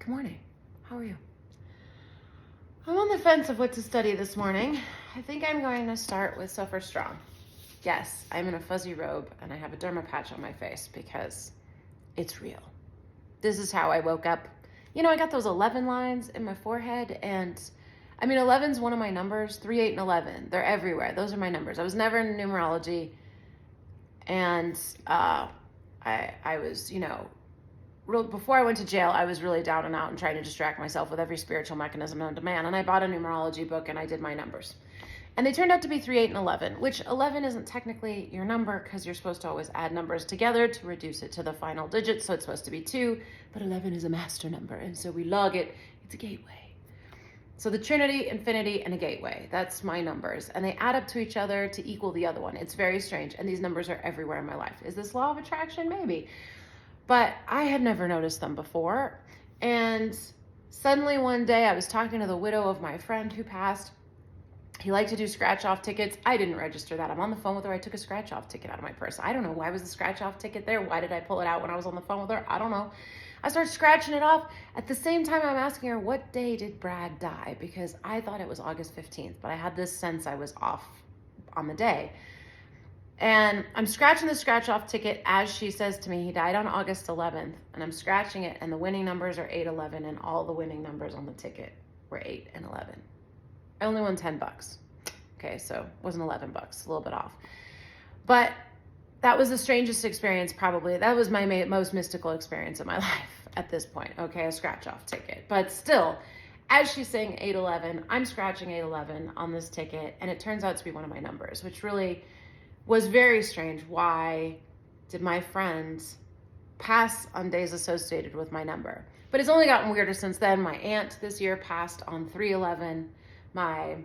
Good morning. How are you? I'm on the fence of what to study this morning. I think I'm going to start with Suffer Strong. Yes, I'm in a fuzzy robe and I have a dermapatch on my face because it's real. This is how I woke up. You know, I got those 11 lines in my forehead, and 11 is one of my numbers. 3, 8, and 11. They're everywhere. Those are my numbers. I was never in numerology, and I was, before I went to jail, I was really down and out and trying to distract myself with every spiritual mechanism known to man. And I bought a numerology book and I did my numbers. And they turned out to be 3, 8, and 11, which 11 isn't technically your number because you're supposed to always add numbers together to reduce it to the final digit. So it's supposed to be 2, but 11 is a master number. And so we log it. It's a gateway. So the Trinity, infinity, and a gateway. That's my numbers. And they add up to each other to equal the other one. It's very strange. And these numbers are everywhere in my life. Is this law of attraction? Maybe. But I had never noticed them before. And suddenly one day I was talking to the widow of my friend who passed. He liked to do scratch-off tickets. I didn't register that. I'm on the phone with her. I took a scratch-off ticket out of my purse. I don't know. Why was the scratch-off ticket there? Why did I pull it out when I was on the phone with her? I don't know. I started scratching it off. At the same time, I'm asking her, what day did Brad die? Because I thought it was August 15th, but I had this sense I was off on the day. And I'm scratching the scratch-off ticket as she says to me, he died on August 11th. And I'm scratching it, and the winning numbers are 8, 11, and all the winning numbers on the ticket were 8 and 11. I only won $10. Okay, so it wasn't $11, a little bit off. But that was the strangest experience probably. That was my most mystical experience of my life at this point. Okay, a scratch-off ticket. But still, as she's saying 8, 11, I'm scratching 8, 11 on this ticket, and it turns out to be one of my numbers, which really was very strange. Why did my friends pass on days associated with my number? But it's only gotten weirder since then. My aunt this year passed on 3/11. My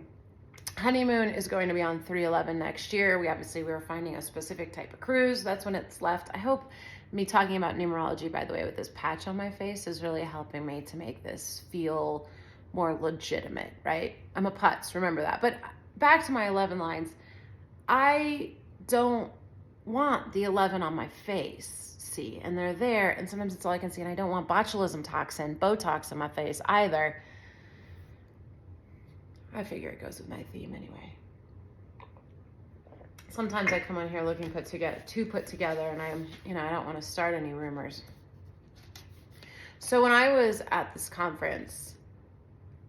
honeymoon is going to be on 3/11 next year. We were finding a specific type of cruise. That's when it's left. I hope me talking about numerology, by the way, with this patch on my face is really helping me to make this feel more legitimate, right? I'm a putz, remember that. But back to my 11 lines. I don't want the 11 on my face, see, and they're there, and sometimes it's all I can see, and I don't want botulism toxin, Botox in my face either. I figure it goes with my theme anyway. Sometimes I come on here looking put together, and I don't want to start any rumors. So when I was at this conference,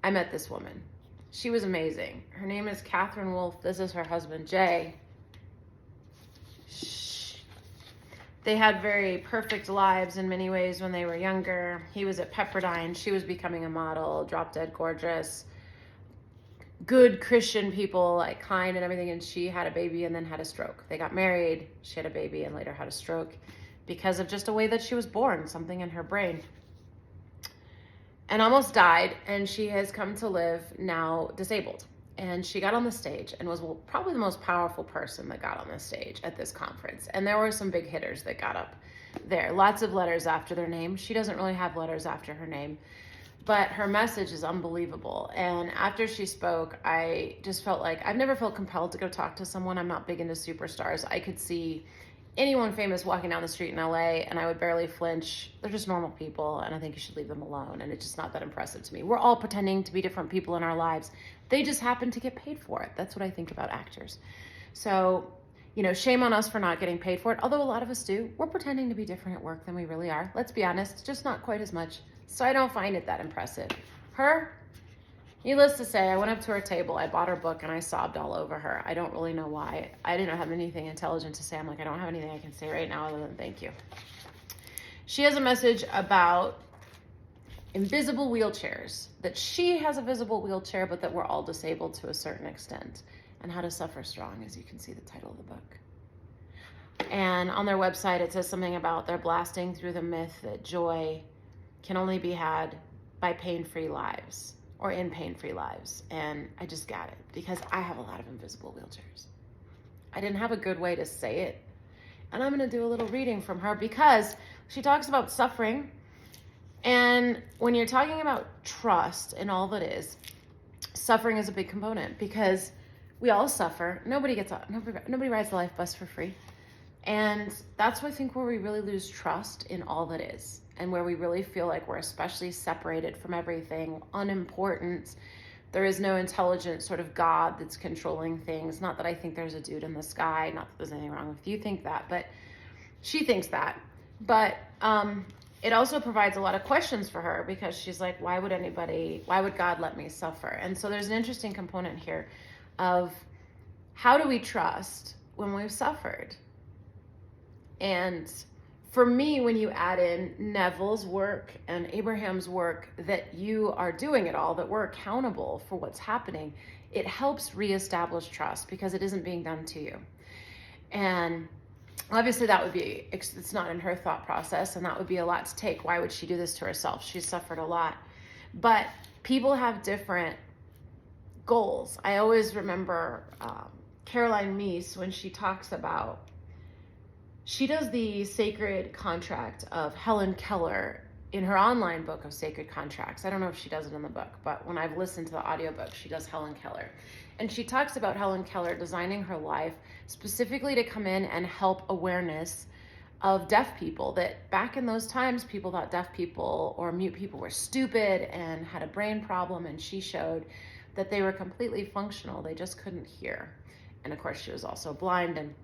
I met this woman. She was amazing. Her name is Katherine Wolf. This is her husband, Jay. They had very perfect lives in many ways when they were younger. He was at Pepperdine. She was becoming a model, drop dead gorgeous. Good Christian people, like kind and everything. And she had a baby and then had a stroke. They got married. She had a baby and later had a stroke because of just a way that she was born, something in her brain. And almost died. And she has come to live now disabled. And she got on the stage and was probably the most powerful person that got on the stage at this conference. And there were some big hitters that got up there. Lots of letters after their name. She doesn't really have letters after her name, but her message is unbelievable. And after she spoke, I just felt like I've never felt compelled to go talk to someone. I'm not big into superstars. I could see anyone famous walking down the street in LA and I would barely flinch. They're just normal people and I think you should leave them alone. And it's just not that impressive to me. We're all pretending to be different people in our lives. They just happen to get paid for it. That's what I think about actors. So, shame on us for not getting paid for it. Although a lot of us do. We're pretending to be different at work than we really are. Let's be honest, just not quite as much. So I don't find it that impressive. Her, needless to say, I went up to her table, I bought her book, and I sobbed all over her. I don't really know why. I didn't have anything intelligent to say. I'm like, I don't have anything I can say right now other than thank you. She has a message about invisible wheelchairs, that she has a visible wheelchair, but that we're all disabled to a certain extent, and how to suffer strong, as you can see the title of the book. And on their website, it says something about they're blasting through the myth that joy can only be had by pain-free lives or in pain-free lives. And I just got it because I have a lot of invisible wheelchairs. I didn't have a good way to say it. And I'm going to do a little reading from her because she talks about suffering. And when you're talking about trust and all that is, suffering is a big component because we all suffer. Nobody rides the life bus for free. And that's what I think where we really lose trust in all that is. and where we really feel like we're especially separated from everything, unimportant. There is no intelligent sort of God that's controlling things. Not that I think there's a dude in the sky, not that there's anything wrong if you think that, but she thinks that. But it also provides a lot of questions for her, because she's like, why would God let me suffer? And so there's an interesting component here of, how do we trust when we've suffered? And for me, when you add in Neville's work and Abraham's work, that you are doing it all, that we're accountable for what's happening, it helps reestablish trust, because it isn't being done to you. And obviously that would be, it's not in her thought process, and that would be a lot to take. Why would she do this to herself? She's suffered a lot. But people have different goals. I always remember Caroline Meese, when she talks about, she does the sacred contract of Helen Keller in her online book of sacred contracts. I don't know if she does it in the book, but when I've listened to the audiobook, she does Helen Keller. And she talks about Helen Keller designing her life specifically to come in and help awareness of deaf people, that back in those times, people thought deaf people or mute people were stupid and had a brain problem, and she showed that they were completely functional. They just couldn't hear. And of course, she was also blind, and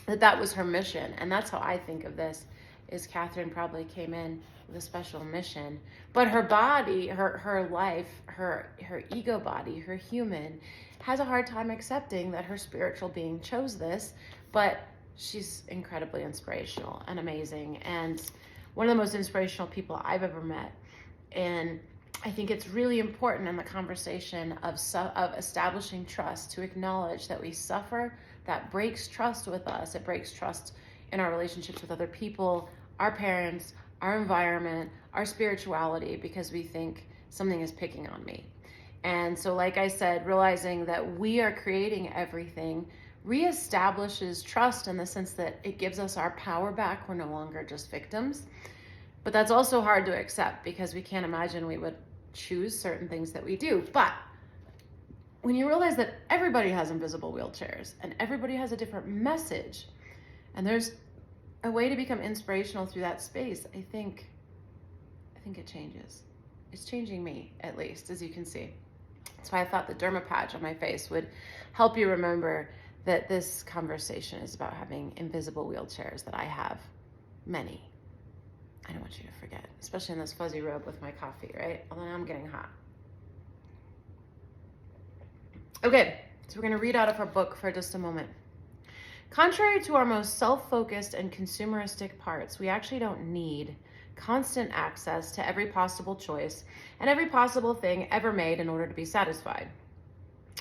that was her mission. And that's how I think of this, is Katherine probably came in with a special mission. But her body, her life, her ego body, her human, has a hard time accepting that her spiritual being chose this. But she's incredibly inspirational and amazing, and one of the most inspirational people I've ever met. And I think it's really important in the conversation of establishing trust to acknowledge that we suffer. That breaks trust with us. It breaks trust in our relationships with other people, our parents, our environment, our spirituality, because we think something is picking on me. And so, like I said, realizing that we are creating everything reestablishes trust, in the sense that it gives us our power back. We're no longer just victims. But that's also hard to accept, because we can't imagine we would choose certain things that we do. But when you realize that everybody has invisible wheelchairs and everybody has a different message, and there's a way to become inspirational through that space, I think it changes. It's changing me, at least, as you can see. That's why I thought the dermapatch on my face would help you remember that this conversation is about having invisible wheelchairs, that I have many. I don't want you to forget, especially in this fuzzy robe with my coffee, right? Although now I'm getting hot. Okay, so we're going to read out of her book for just a moment. Contrary to our most self-focused and consumeristic parts, we actually don't need constant access to every possible choice and every possible thing ever made in order to be satisfied.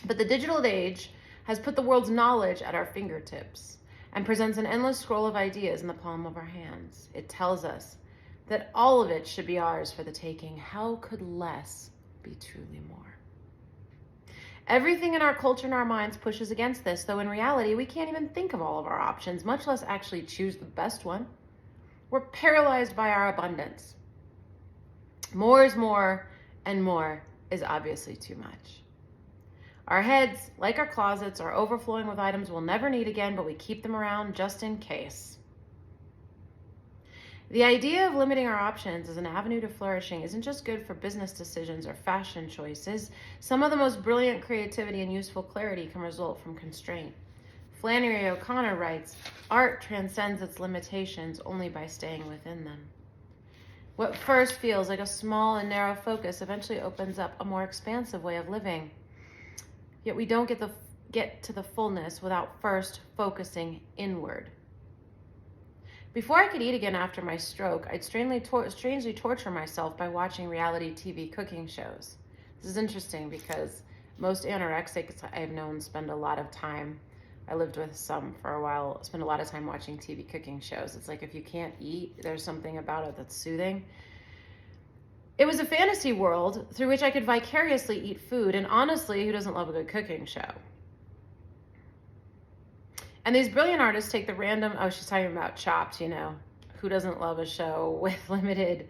But the digital age has put the world's knowledge at our fingertips and presents an endless scroll of ideas in the palm of our hands. It tells us that all of it should be ours for the taking. How could less be truly more? Everything in our culture and our minds pushes against this, though in reality, we can't even think of all of our options, much less actually choose the best one. We're paralyzed by our abundance. More is more, and more is obviously too much. Our heads, like our closets, are overflowing with items we'll never need again, but we keep them around just in case. The idea of limiting our options as an avenue to flourishing isn't just good for business decisions or fashion choices. Some of the most brilliant creativity and useful clarity can result from constraint. Flannery O'Connor writes, "Art transcends its limitations only by staying within them." What first feels like a small and narrow focus eventually opens up a more expansive way of living. Yet we don't get to the fullness without first focusing inward. Before I could eat again after my stroke, I'd strangely torture myself by watching reality TV cooking shows. This is interesting because most anorexics I've known spend a lot of time, I lived with some for a while, spend a lot of time watching TV cooking shows. It's like if you can't eat, there's something about it that's soothing. It was a fantasy world through which I could vicariously eat food, and honestly, who doesn't love a good cooking show? And these brilliant artists take the random, she's talking about Chopped, who doesn't love a show with limited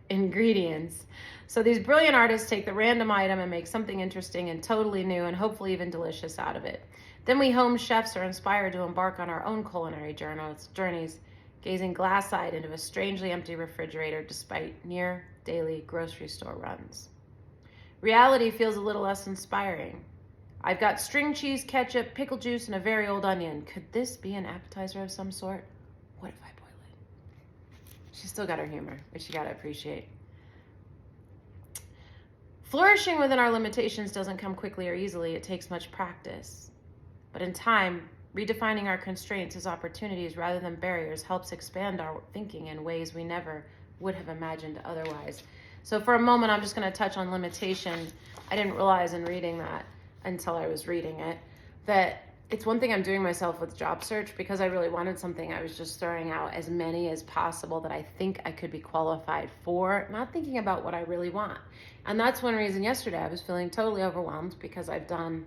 ingredients? So these brilliant artists take the random item and make something interesting and totally new and hopefully even delicious out of it. Then we home chefs are inspired to embark on our own culinary journeys, gazing glass-eyed into a strangely empty refrigerator despite near daily grocery store runs. Reality feels a little less inspiring. I've got string cheese, ketchup, pickle juice, and a very old onion. Could this be an appetizer of some sort? What if I boil it? She's still got her humor, which you gotta appreciate. Flourishing within our limitations doesn't come quickly or easily. It takes much practice. But in time, redefining our constraints as opportunities rather than barriers helps expand our thinking in ways we never would have imagined otherwise. So for a moment, I'm just going to touch on limitation. I didn't realize in reading that until I was reading it, that it's one thing I'm doing myself with job search because I really wanted something. I was just throwing out as many as possible that I think I could be qualified for, not thinking about what I really want. And that's one reason yesterday I was feeling totally overwhelmed because I've done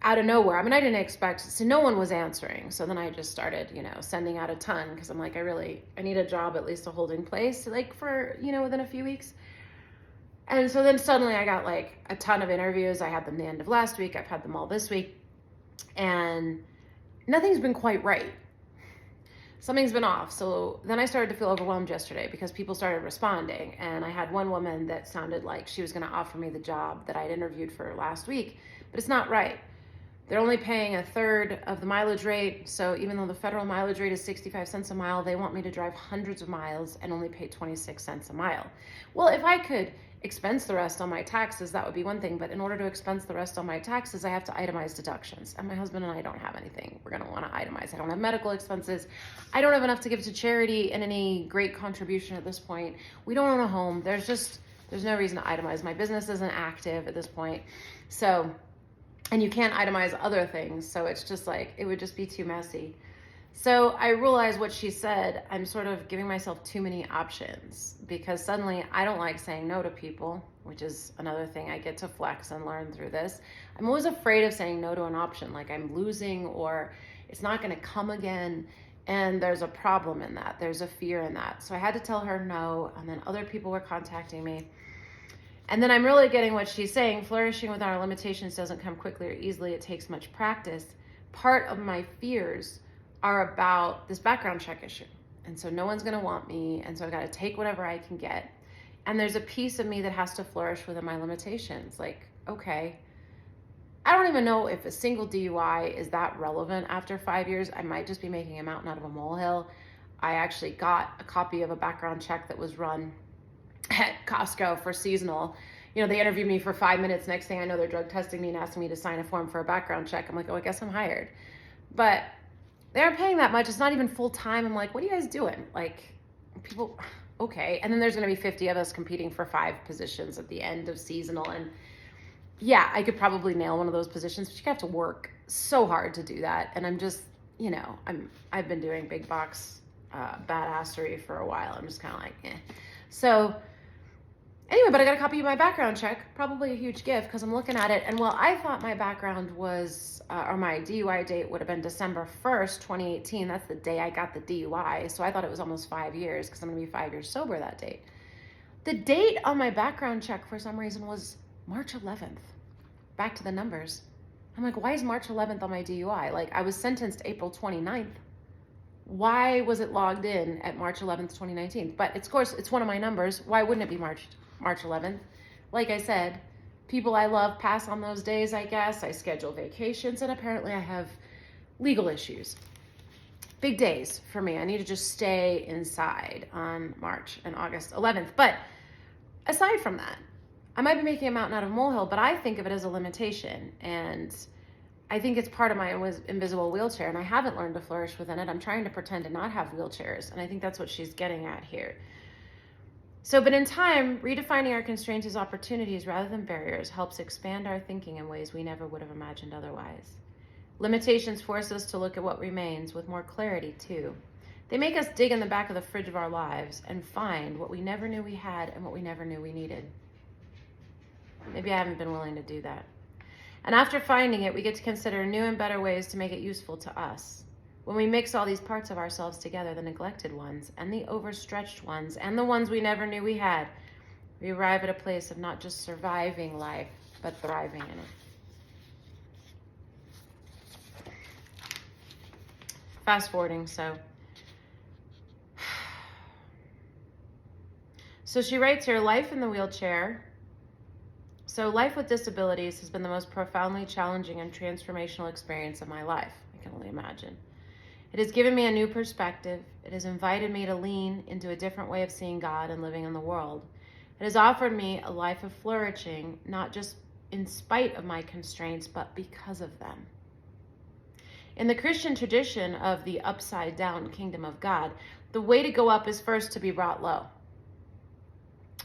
out of nowhere. I mean, I didn't expect, so no one was answering. So then I just started, sending out a ton because I'm like, I need a job, at least a holding place, like for, within a few weeks. And so then suddenly I got like a ton of interviews. I had them the end of last week. I've had them all this week. And nothing's been quite right. Something's been off. So then I started to feel overwhelmed yesterday because people started responding. And I had one woman that sounded like she was going to offer me the job that I'd interviewed for last week, but it's not right. They're only paying a third of the mileage rate. So even though the federal mileage rate is 65 cents a mile, they want me to drive hundreds of miles and only pay 26 cents a mile. Well, if I could expense the rest on my taxes, that would be one thing. But in order to expense the rest on my taxes, I have to itemize deductions. And my husband and I don't have anything we're going to want to itemize. I don't have medical expenses. I don't have enough to give to charity and any great contribution at this point. We don't own a home. There's no reason to itemize. My business isn't active at this point. So, and you can't itemize other things. So it's just like, it would just be too messy. So I realized what she said, I'm sort of giving myself too many options because suddenly I don't like saying no to people, which is another thing I get to flex and learn through this. I'm always afraid of saying no to an option, like I'm losing or it's not going to come again. And there's a problem in that. There's a fear in that. So I had to tell her no. And then other people were contacting me. And then I'm really getting what she's saying. Flourishing with our limitations doesn't come quickly or easily. It takes much practice. Part of my fears are about this background check issue. And so no one's going to want me. And so I've got to take whatever I can get. And there's a piece of me that has to flourish within my limitations. Like, okay, I don't even know if a single DUI is that relevant after 5 years. I might just be making a mountain out of a molehill. I actually got a copy of a background check that was run at Costco for seasonal. They interviewed me for 5 minutes. Next thing I know, they're drug testing me and asking me to sign a form for a background check. I'm like, oh, I guess I'm hired. But they aren't paying that much. It's not even full time. I'm like, what are you guys doing? Like, people, okay. And then there's going to be 50 of us competing for 5 positions at the end of seasonal. And yeah, I could probably nail one of those positions, but you have to work so hard to do that. And I'm just, I've been doing big box badassery for a while. I'm just kind of like, eh. So anyway, but I got a copy of my background check, probably a huge gift because I'm looking at it. And while I thought my background was, or my DUI date would have been December 1st, 2018. That's the day I got the DUI. So I thought it was almost 5 years because I'm going to be 5 years sober that date. The date on my background check for some reason was March 11th. Back to the numbers. I'm like, why is March 11th on my DUI? Like I was sentenced April 29th. Why was it logged in at March 11th, 2019? But of course, it's one of my numbers. Why wouldn't it be March 11th? Like I said, people I love pass on those days, I guess. I schedule vacations, and apparently I have legal issues. Big days for me. I need to just stay inside on March and August 11th. But aside from that, I might be making a mountain out of a molehill, but I think of it as a limitation. And I think it's part of my invisible wheelchair, and I haven't learned to flourish within it. I'm trying to pretend to not have wheelchairs, and I think that's what she's getting at here. So, but in time, redefining our constraints as opportunities rather than barriers helps expand our thinking in ways we never would have imagined otherwise. Limitations force us to look at what remains with more clarity, too. They make us dig in the back of the fridge of our lives and find what we never knew we had and what we never knew we needed. Maybe I haven't been willing to do that. And after finding it, we get to consider new and better ways to make it useful to us. When we mix all these parts of ourselves together, the neglected ones and the overstretched ones and the ones we never knew we had, we arrive at a place of not just surviving life, but thriving in it. Fast forwarding, so So she writes here, life in the wheelchair. So life with disabilities has been the most profoundly challenging and transformational experience of my life. I can only imagine. It has given me a new perspective. It has invited me to lean into a different way of seeing God and living in the world. It has offered me a life of flourishing, not just in spite of my constraints, but because of them. In the Christian tradition of the upside down kingdom of God, the way to go up is first to be brought low.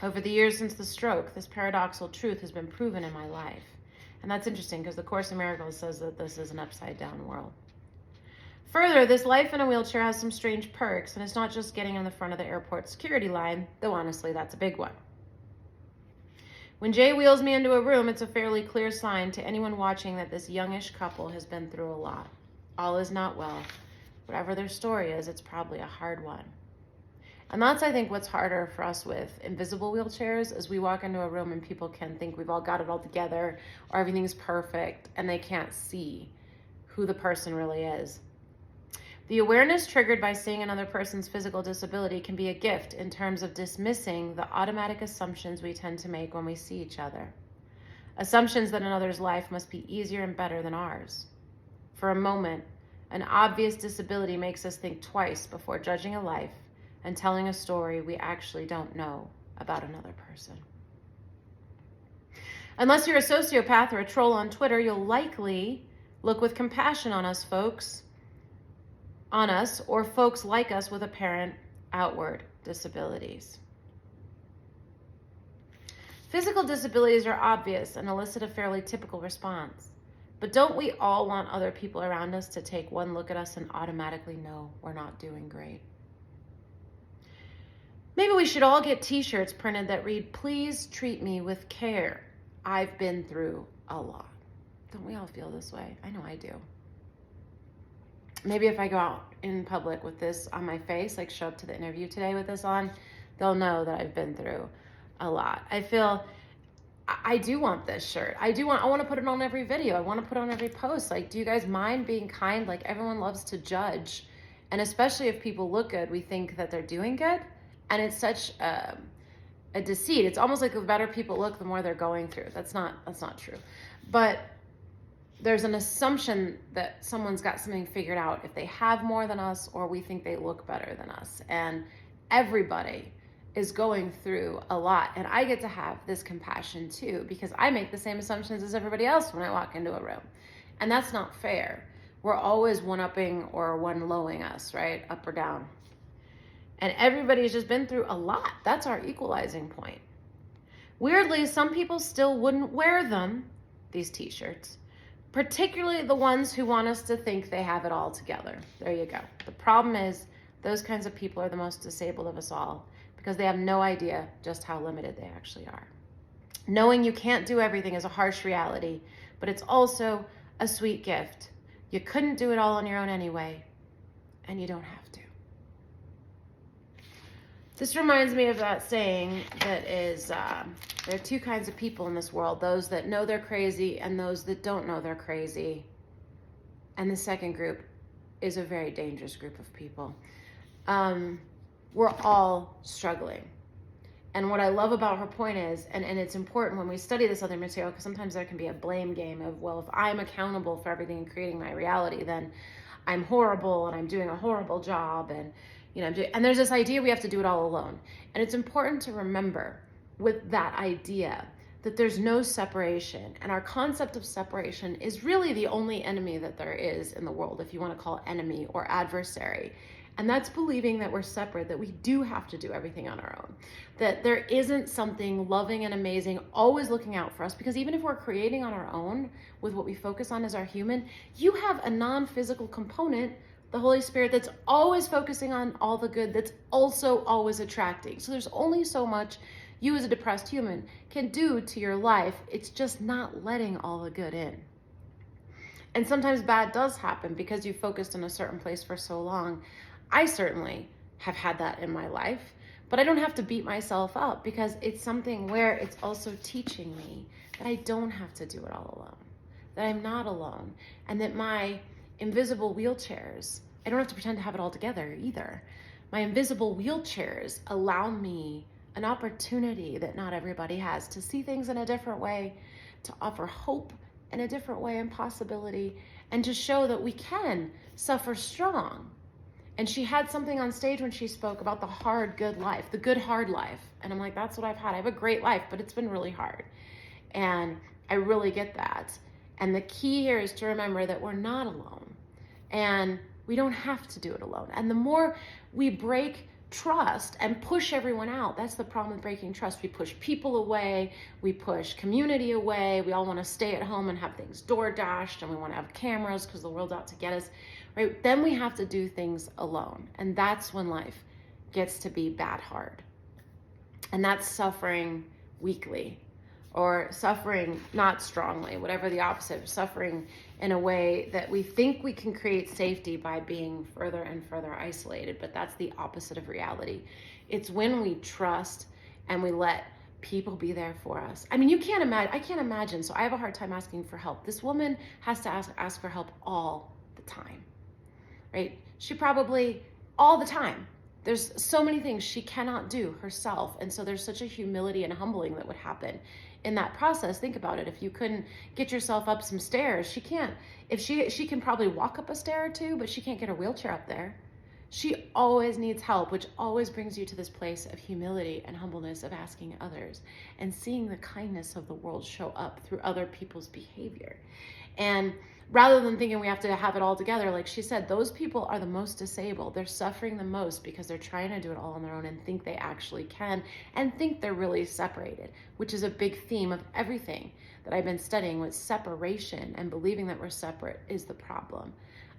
Over the years since the stroke, this paradoxical truth has been proven in my life. And that's interesting because the Course in Miracles says that this is an upside down world. Further, this life in a wheelchair has some strange perks, and it's not just getting in the front of the airport security line, though honestly, that's a big one. When Jay wheels me into a room, it's a fairly clear sign to anyone watching that this youngish couple has been through a lot. All is not well. Whatever their story is, it's probably a hard one. And that's, I think, what's harder for us with invisible wheelchairs is we walk into a room and people can think we've all got it all together or everything's perfect, and they can't see who the person really is. The awareness triggered by seeing another person's physical disability can be a gift in terms of dismissing the automatic assumptions we tend to make when we see each other. Assumptions that another's life must be easier and better than ours. For a moment, an obvious disability makes us think twice before judging a life and telling a story we actually don't know about another person. Unless you're a sociopath or a troll on Twitter, you'll likely look with compassion on us or folks like us with apparent outward disabilities. Physical disabilities are obvious and elicit a fairly typical response. But don't we all want other people around us to take one look at us and automatically know we're not doing great? Maybe we should all get t-shirts printed that read, "Please treat me with care. I've been through a lot." Don't we all feel this way? I know I do. Maybe if I go out in public with this on my face, like show up to the interview today with this on, they'll know that I've been through a lot. I do want this shirt. I want to put it on every video. I want to put it on every post. Like, do you guys mind being kind? Like, everyone loves to judge. And especially if people look good, we think that they're doing good. And it's such a deceit. It's almost like the better people look, the more they're going through. That's not true. But there's an assumption that someone's got something figured out if they have more than us or we think they look better than us. And everybody is going through a lot. And I get to have this compassion too, because I make the same assumptions as everybody else when I walk into a room. And that's not fair. We're always one-upping or one-lowing us, right? Up or down. And everybody's just been through a lot. That's our equalizing point. Weirdly, some people still wouldn't wear them, these t-shirts, particularly the ones who want us to think they have it all together. There you go. The problem is those kinds of people are the most disabled of us all because they have no idea just how limited they actually are. Knowing you can't do everything is a harsh reality, but it's also a sweet gift. You couldn't do it all on your own anyway, and you don't have to. This reminds me of that saying that is, there are two kinds of people in this world, those that know they're crazy and those that don't know they're crazy. And the second group is a very dangerous group of people. We're all struggling. And what I love about her point is, and it's important when we study this other material, because sometimes there can be a blame game of, well, if I'm accountable for everything and creating my reality, then I'm horrible and I'm doing a horrible job. And, and there's this idea we have to do it all alone. And it's important to remember with that idea that there's no separation. And our concept of separation is really the only enemy that there is in the world, if you want to call it enemy or adversary. And that's believing that we're separate, that we do have to do everything on our own, that there isn't something loving and amazing always looking out for us, because even if we're creating on our own with what we focus on as our human, you have a non-physical component, the Holy Spirit, that's always focusing on all the good, that's also always attracting. So there's only so much you as a depressed human can do to your life. It's just not letting all the good in. And sometimes bad does happen because you focused in a certain place for so long. I certainly have had that in my life, but I don't have to beat myself up because it's something where it's also teaching me that I don't have to do it all alone, that I'm not alone, and that my invisible wheelchairs, I don't have to pretend to have it all together either. My invisible wheelchairs allow me an opportunity that not everybody has to see things in a different way, to offer hope in a different way and possibility, and to show that we can suffer strong. And she had something on stage when she spoke about the hard, good life, the good, hard life. And I'm like, that's what I've had. I have a great life, but it's been really hard. And I really get that. And the key here is to remember that we're not alone. And we don't have to do it alone. And the more we break trust and push everyone out, that's the problem with breaking trust. We push people away, we push community away, we all want to stay at home and have things door dashed, and we want to have cameras because the world's out to get us, right? Then we have to do things alone. And that's when life gets to be bad hard. And that's suffering weakly, or suffering not strongly, whatever the opposite, suffering in a way that we think we can create safety by being further and further isolated, but that's the opposite of reality. It's when we trust and we let people be there for us. I mean, I can't imagine, so I have a hard time asking for help. This woman has to ask for help all the time, right? She probably, all the time. There's so many things she cannot do herself. And so there's such a humility and humbling that would happen in that process. Think about it. If you couldn't get yourself up some stairs, she can't. If she can probably walk up a stair or two, but she can't get her wheelchair up there. She always needs help, which always brings you to this place of humility and humbleness of asking others and seeing the kindness of the world show up through other people's behavior. And rather than thinking we have to have it all together, like she said, those people are the most disabled. They're suffering the most because they're trying to do it all on their own and think they actually can and think they're really separated, which is a big theme of everything that I've been studying, with separation and believing that we're separate is the problem.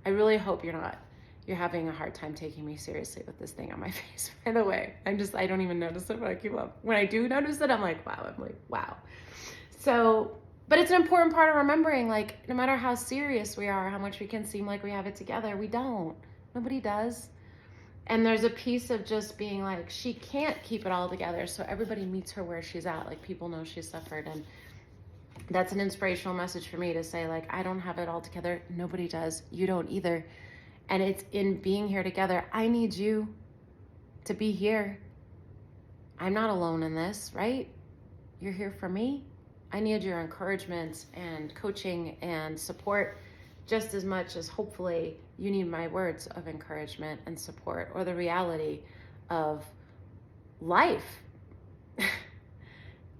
I really hope you're having a hard time taking me seriously with this thing on my face, by the way. I don't even notice it, but I keep up. When I do notice it, I'm like, wow. So, but it's an important part of remembering, like, no matter how serious we are, how much we can seem like we have it together, we don't. Nobody does. And there's a piece of just being like, she can't keep it all together, so everybody meets her where she's at. Like, people know she's suffered, and that's an inspirational message for me to say, like, I don't have it all together. Nobody does. You don't either. And it's in being here together. I need you to be here. I'm not alone in this, right? You're here for me. I need your encouragement and coaching and support just as much as hopefully you need my words of encouragement and support, or the reality of life.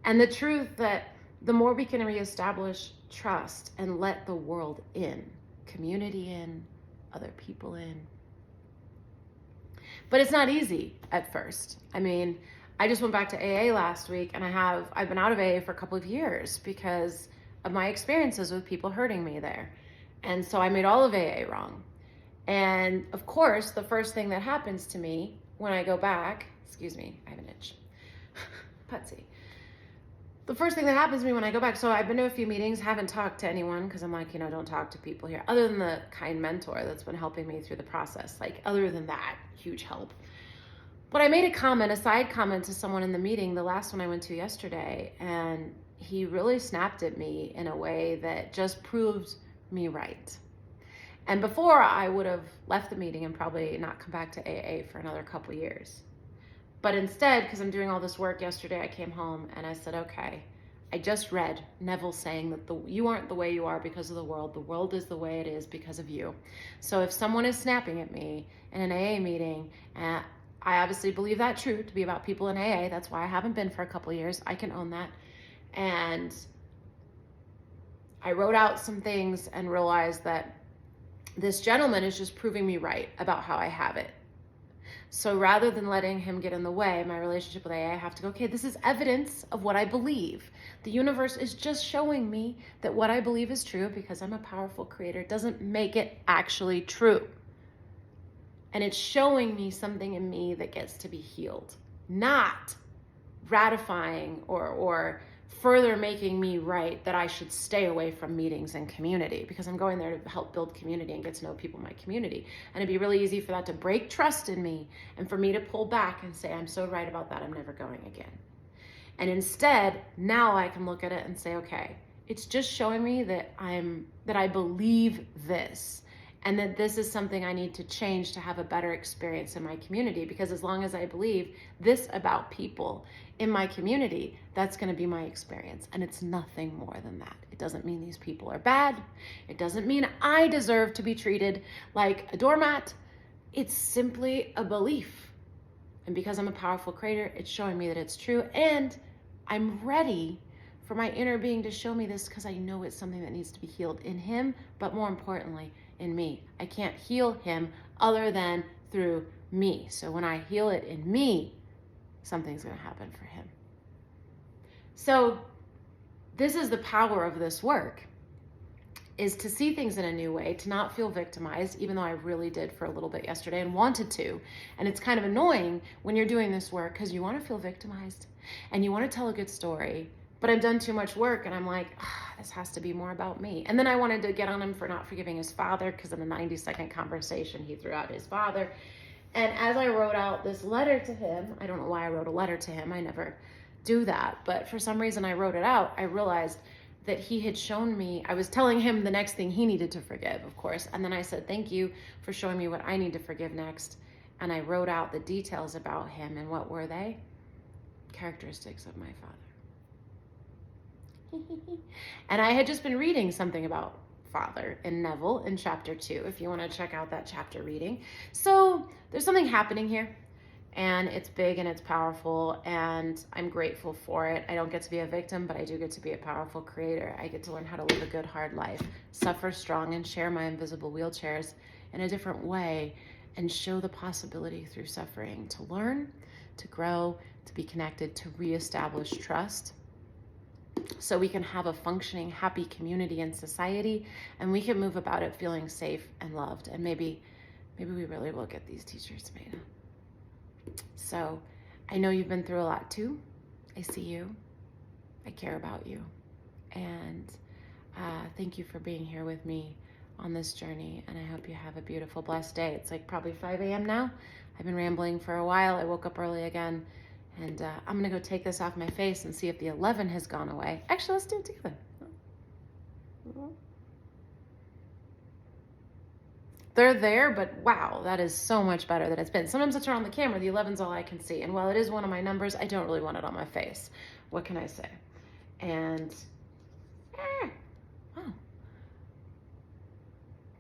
And the truth that the more we can reestablish trust and let the world in, community in, other people in. But it's not easy at first. I mean, I just went back to AA last week, and I've been out of AA for a couple of years because of my experiences with people hurting me there. And so I made all of AA wrong. And of course, the first thing that happens to me when I go back, excuse me, I have an itch. Putzy. The first thing that happens to me when I go back, so I've been to a few meetings, haven't talked to anyone because I'm like, don't talk to people here, other than the kind mentor that's been helping me through the process. Like, other than that, huge help. But I made a side comment to someone in the meeting, the last one I went to yesterday, and he really snapped at me in a way that just proved me right. And before, I would have left the meeting and probably not come back to AA for another couple years. But instead, because I'm doing all this work yesterday, I came home and I said, okay, I just read Neville saying that you aren't the way you are because of the world. The world is the way it is because of you. So if someone is snapping at me in an AA meeting, I obviously believe that true to be about people in AA. That's why I haven't been for a couple of years. I can own that. And I wrote out some things and realized that this gentleman is just proving me right about how I have it. So rather than letting him get in the way, my relationship with AA, I have to go, okay, this is evidence of what I believe. The universe is just showing me that what I believe is true because I'm a powerful creator. Doesn't make it actually true. And it's showing me something in me that gets to be healed, not ratifying or further making me right that I should stay away from meetings and community, because I'm going there to help build community and get to know people in my community. And it'd be really easy for that to break trust in me and for me to pull back and say, I'm so right about that, I'm never going again. And instead, now I can look at it and say, okay, it's just showing me that I believe this. and that this is something I need to change to have a better experience in my community, because as long as I believe this about people in my community, that's going to be my experience, and it's nothing more than that. It doesn't mean these people are bad. It doesn't mean I deserve to be treated like a doormat. It's simply a belief. And because I'm a powerful creator, it's showing me that it's true, and I'm ready for my inner being to show me this, because I know it's something that needs to be healed in him, but more importantly, in me. I can't heal him other than through me. So when I heal it in me, something's going to happen for him. So this is the power of this work, is to see things in a new way, to not feel victimized, even though I really did for a little bit yesterday and wanted to. And it's kind of annoying when you're doing this work, because you want to feel victimized and you want to tell a good story, but I've done too much work and I'm like, this has to be more about me. And then I wanted to get on him for not forgiving his father, because in a 90-second conversation, he threw out his father. And as I wrote out this letter to him, I don't know why I wrote a letter to him. I never do that. But for some reason I wrote it out. I realized that he had shown me, I was telling him the next thing he needed to forgive, of course. And then I said, thank you for showing me what I need to forgive next. And I wrote out the details about him. And what were they? Characteristics of my father. And I had just been reading something about father in Neville in chapter 2, if you want to check out that chapter reading. So there's something happening here, and it's big and it's powerful, and I'm grateful for it. I don't get to be a victim, but I do get to be a powerful creator. I get to learn how to live a good, hard life, suffer strong, and share my invisible wheelchairs in a different way, and show the possibility through suffering to learn, to grow, to be connected, to reestablish trust, so we can have a functioning, happy community and society, and we can move about it feeling safe and loved. And maybe we really will get these t-shirts made. So I know you've been through a lot too. I see you. I care about you. And thank you for being here with me on this journey. And I hope you have a beautiful, blessed day. It's like probably 5 a.m. now. I've been rambling for a while. I woke up early again. And I'm going to go take this off my face and see if the 11 has gone away. Actually, let's do it together. They're there, but wow, that is so much better than it's been. Sometimes I turn on the camera, the 11's all I can see. And while it is one of my numbers, I don't really want it on my face. What can I say? And, wow.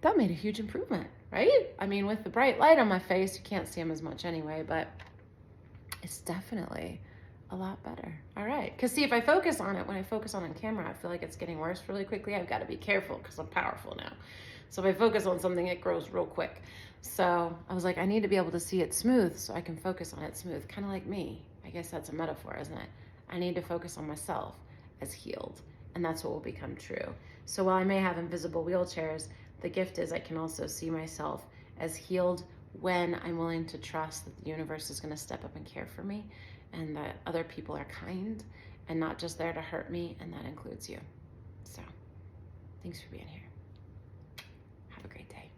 That made a huge improvement, right? I mean, with the bright light on my face, you can't see them as much anyway, but it's definitely a lot better. All right. Because see, if I focus on it, when I focus on camera, I feel like it's getting worse really quickly. I've got to be careful because I'm powerful now. So if I focus on something, it grows real quick. So I was like, I need to be able to see it smooth so I can focus on it smooth. Kind of like me. I guess that's a metaphor, isn't it? I need to focus on myself as healed. And that's what will become true. So while I may have invisible wheelchairs, the gift is I can also see myself as healed when I'm willing to trust that the universe is going to step up and care for me, and that other people are kind and not just there to hurt me, and that includes you. So thanks for being here. Have a great day.